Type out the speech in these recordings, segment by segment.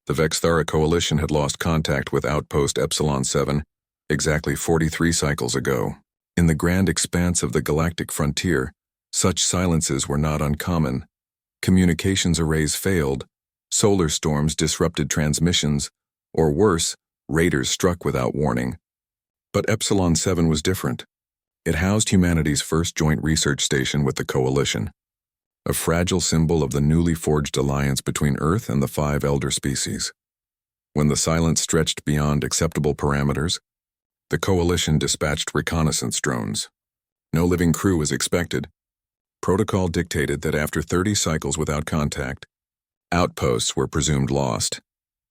The Vexthara coalition had lost contact with Outpost Epsilon 7 exactly 43 cycles ago. In the grand expanse of the galactic frontier, such silences were not uncommon. Communications arrays failed, solar storms disrupted transmissions, or worse, raiders struck without warning. But Epsilon 7 was different. It housed humanity's first joint research station with the Coalition, a fragile symbol of the newly forged alliance between Earth and the 5 elder species. When the silence stretched beyond acceptable parameters, the Coalition dispatched reconnaissance drones. No living crew was expected. Protocol dictated that after 30 cycles without contact, outposts were presumed lost.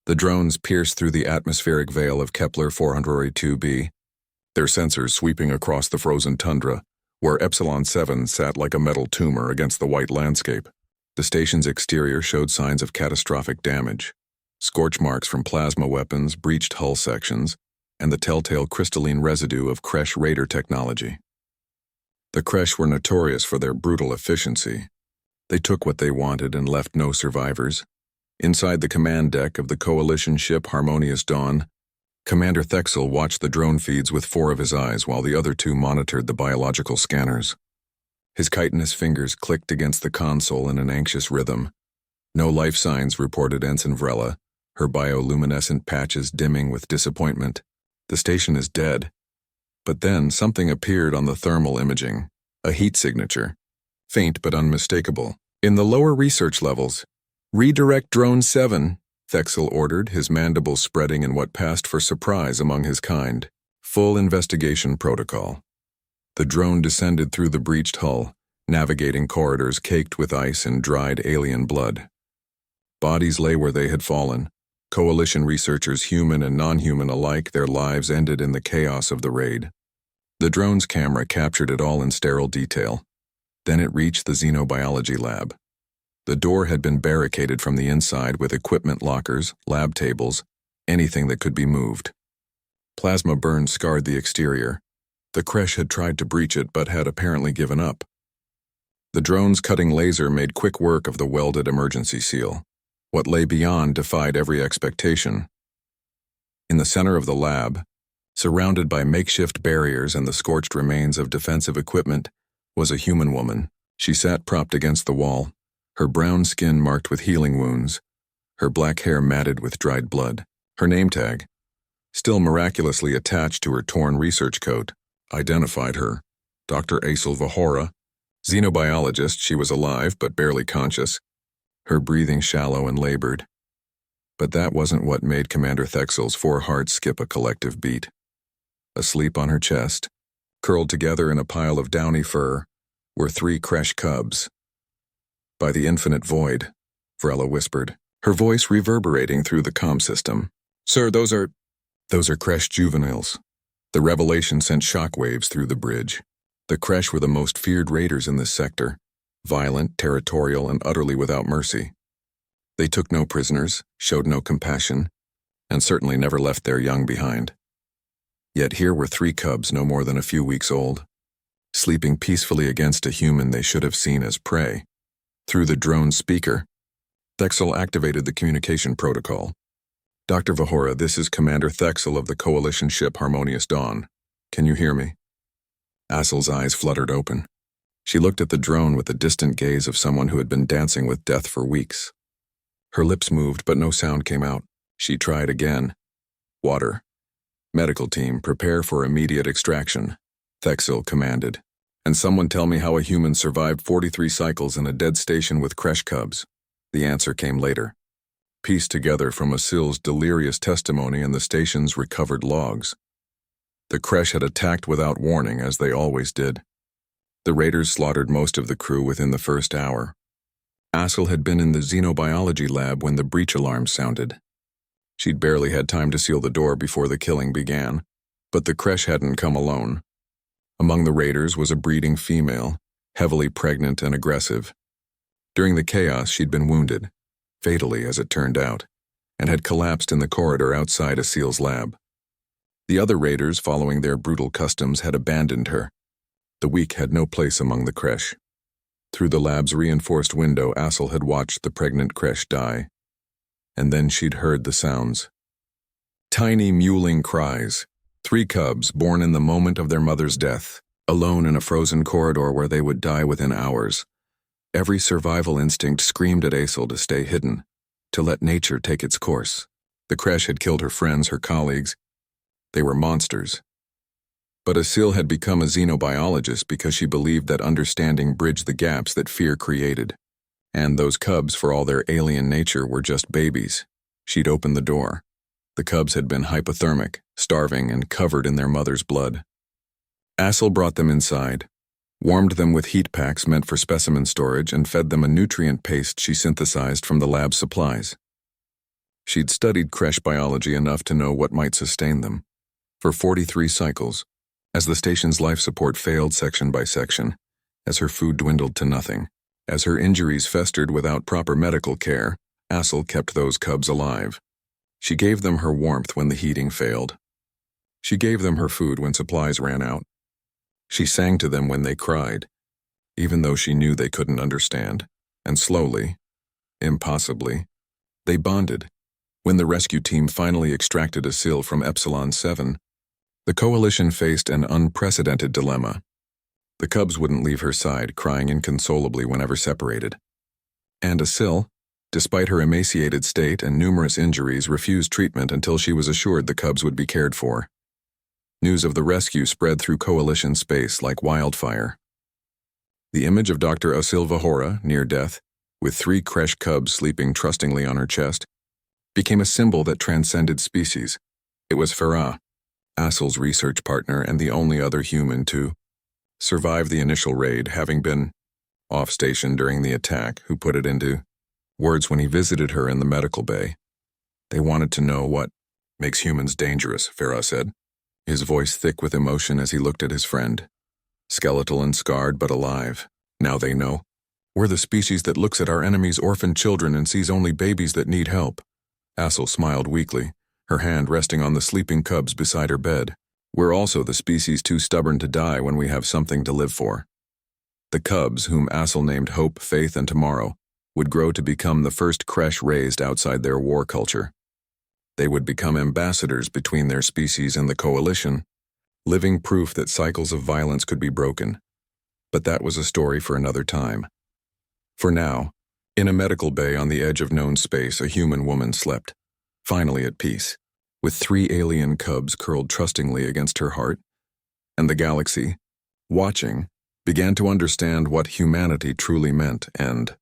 The drones pierced through the atmospheric veil of Kepler 402b, their sensors sweeping across the frozen tundra, where Epsilon 7 sat like a metal tumor against the white landscape. The station's exterior showed signs of catastrophic damage. Scorch marks from plasma weapons, breached hull sections, and the telltale crystalline residue of Kresh Raider technology. The Kresh were notorious for their brutal efficiency. They took what they wanted and left no survivors. Inside the command deck of the Coalition ship Harmonious Dawn, Commander Thexel watched the drone feeds with 4 of his eyes while the other 2 monitored the biological scanners. His chitinous fingers clicked against the console in an anxious rhythm. No life signs, reported Ensign Vrella, her bioluminescent patches dimming with disappointment. The station is dead. But then something appeared on the thermal imaging, a heat signature, faint but unmistakable. In the lower research levels, redirect Drone 7, Thexel ordered, his mandibles spreading in what passed for surprise among his kind. Full investigation protocol. The drone descended through the breached hull, navigating corridors caked with ice and dried alien blood. Bodies lay where they had fallen. Coalition researchers, human and non-human alike, their lives ended in the chaos of the raid. The drone's camera captured it all in sterile detail. Then it reached the xenobiology lab. The door had been barricaded from the inside with equipment lockers, lab tables, anything that could be moved. Plasma burns scarred the exterior. The Kresh had tried to breach it but had apparently given up. The drone's cutting laser made quick work of the welded emergency seal. What lay beyond defied every expectation. In the center of the lab, surrounded by makeshift barriers and the scorched remains of defensive equipment, was a human woman. She sat propped against the wall, her brown skin marked with healing wounds, her black hair matted with dried blood. Her name tag, still miraculously attached to her torn research coat, identified her. Dr. Asil Vahora, xenobiologist. She was alive but barely conscious, her breathing shallow and labored. But that wasn't what made Commander Thexel's 4 hearts skip a collective beat. Asleep on her chest, curled together in a pile of downy fur, were 3 Kresh cubs. By the infinite void, Vrella whispered, her voice reverberating through the comm system. Sir, those are Kresh juveniles. The revelation sent shockwaves through the bridge. The Kresh were the most feared raiders in this sector, violent, territorial, and utterly without mercy. They took no prisoners, showed no compassion, and certainly never left their young behind. Yet here were 3 cubs no more than a few weeks old, sleeping peacefully against a human they should have seen as prey. Through the drone speaker, Thexel activated the communication protocol. Dr. Vahora, this is Commander Thexel of the Coalition ship Harmonious Dawn. Can you hear me? Asil's eyes fluttered open. She looked at the drone with the distant gaze of someone who had been dancing with death for weeks. Her lips moved, but no sound came out. She tried again. Water. Medical team, prepare for immediate extraction, Thexel commanded. And someone tell me how a human survived 43 cycles in a dead station with Kresh cubs. The answer came later, pieced together from Asil's delirious testimony and the station's recovered logs. The Kresh had attacked without warning, as they always did. The raiders slaughtered most of the crew within the first hour. Asil had been in the xenobiology lab when the breach alarm sounded. She'd barely had time to seal the door before the killing began, but the Kresh hadn't come alone. Among the raiders was a breeding female, heavily pregnant and aggressive. During the chaos, she'd been wounded, fatally as it turned out, and had collapsed in the corridor outside Asil's lab. The other raiders, following their brutal customs, had abandoned her. The weak had no place among the Kresh. Through the lab's reinforced window, Asil had watched the pregnant Kresh die. and then she'd heard the sounds. Tiny mewling cries. 3 cubs born in the moment of their mother's death, alone in a frozen corridor where they would die within hours. Every survival instinct screamed at Asil to stay hidden, to let nature take its course. The creche had killed her friends, her colleagues. They were monsters. But Asil had become a xenobiologist because she believed that understanding bridged the gaps that fear created. And those cubs, for all their alien nature, were just babies. She'd opened the door. The cubs had been hypothermic, starving, and covered in their mother's blood. Asil brought them inside, warmed them with heat packs meant for specimen storage, and fed them a nutrient paste she synthesized from the lab's supplies. She'd studied creche biology enough to know what might sustain them. For 43 cycles, as the station's life support failed section by section, as her food dwindled to nothing, as her injuries festered without proper medical care, Asil kept those cubs alive. She gave them her warmth when the heating failed. She gave them her food when supplies ran out. She sang to them when they cried, even though she knew they couldn't understand. And slowly, impossibly, they bonded. When the rescue team finally extracted Asil from Epsilon 7, the Coalition faced an unprecedented dilemma. The cubs wouldn't leave her side, crying inconsolably whenever separated. And Asil, despite her emaciated state and numerous injuries, refused treatment until she was assured the cubs would be cared for. News of the rescue spread through Coalition space like wildfire. The image of Dr. Asil Vahora, near death, with 3 creche cubs sleeping trustingly on her chest, became a symbol that transcended species. It was Farah, Asil's research partner and the only other human to survive the initial raid, having been off-station during the attack, who put it into words when he visited her in the medical bay. They wanted to know what makes humans dangerous, Farah said, his voice thick with emotion as he looked at his friend. Skeletal and scarred, but alive. Now they know. We're the species that looks at our enemies' orphan children and sees only babies that need help. Asil smiled weakly, her hand resting on the sleeping cubs beside her bed. We're also the species too stubborn to die when we have something to live for. The cubs, whom Asil named Hope, Faith, and Tomorrow, would grow to become the first creche raised outside their war culture. They would become ambassadors between their species and the Coalition, living proof that cycles of violence could be broken. But that was a story for another time. For now, in a medical bay on the edge of known space, a human woman slept, finally at peace, with 3 alien cubs curled trustingly against her heart, and the galaxy, watching, began to understand what humanity truly meant and